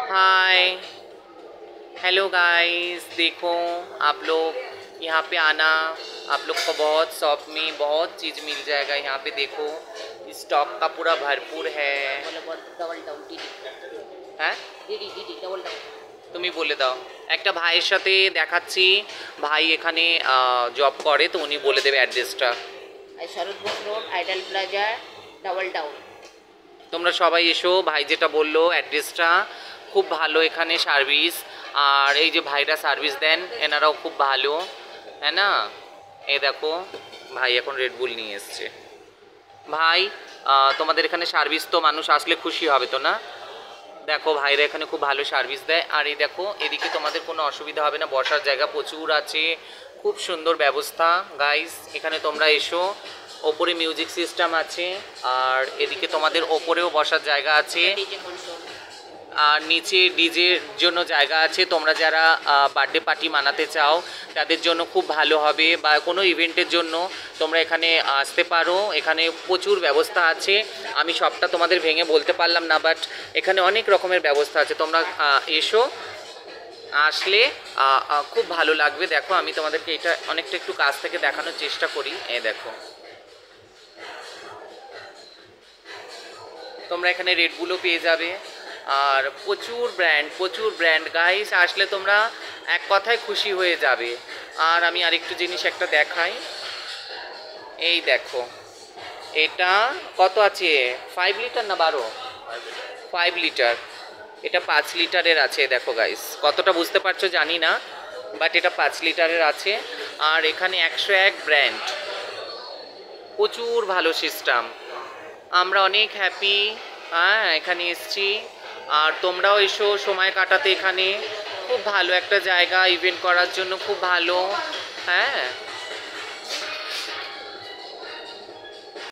Hi hello guys, देखो आप लोग यहाँ पे आना, आप लोग को बहुत शॉप में बहुत चीज़ मिल जाएगा। यहाँ पे देखो स्टॉक का पूरा भरपूर है। হ্যাঁ তুমি বলে দাও। একটা ভাইয়ের সাথে দেখাচ্ছি, ভাই এখানে জব করে, তো উনি বলে দেবে অ্যাড্রেসটা। Sarat Bose road, Idol Plaza, double town. তোমরা সবাই এসো, ভাই যেটা বললো অ্যাড্রেসটা। খুব ভালো এখানে সার্ভিস, আর এই যে ভাইরা সার্ভিস দেন এনারাও খুব ভালো, হ্যাঁ না। এই দেখো ভাই এখন রেডবুল নিয়ে এসছে। ভাই তোমাদের এখানে সার্ভিস তো মানুষ আসলে খুশি হবে তো না? দেখো ভাইরা এখানে খুব ভালো সার্ভিস দেয়। আর এই দেখো এদিকে তোমাদের কোনো অসুবিধা হবে না, বসার জায়গা প্রচুর আছে, খুব সুন্দর ব্যবস্থা। গাইস এখানে তোমরা এসো, ওপরে মিউজিক সিস্টেম আছে, আর এদিকে তোমাদের ওপরেও বসার জায়গা আছে, আর নিচে ডিজের জন্য জায়গা আছে। তোমরা যারা বার্থডে পার্টি মানাতে চাও তাদের জন্য খুব ভালো হবে, বা কোনো ইভেন্টের জন্য তোমরা এখানে আসতে পারো। এখানে প্রচুর ব্যবস্থা আছে, আমি সবটা তোমাদের ভেঙে বলতে পারলাম না, বাট এখানে অনেক রকমের ব্যবস্থা আছে। তোমরা এসো, আসলে খুব ভালো লাগবে। দেখো আমি তোমাদেরকে এটা অনেকটা একটু কাছ থেকে দেখানোর চেষ্টা করি। এই দেখো তোমরা এখানে রেডবুলও পেয়ে যাবে, আর প্রচুর ব্র্যান্ড গাইস, আসলে তোমরা এক কথায় খুশি হয়ে যাবে। আর আমি আরেকটু জিনিস একটা দেখাই, এই দেখো এটা কত আছে, 5 লিটার না 12? 5 লিটার, এটা 5 লিটারের আছে। দেখো গাইস কতটা বুঝতে পারছো জানি না, বাট এটা 5 লিটারের আছে। আর এখানে 101 ব্র্যান্ড, প্রচুর ভালো সিস্টেম, আমরা অনেক হ্যাপি। হ্যাঁ এখানে এসছি, আর তোমরাও এসো সময় কাটাতে। এখানে খুব ভালো একটা জায়গা, ইভেন্ট করার জন্য খুব ভালো। হ্যাঁ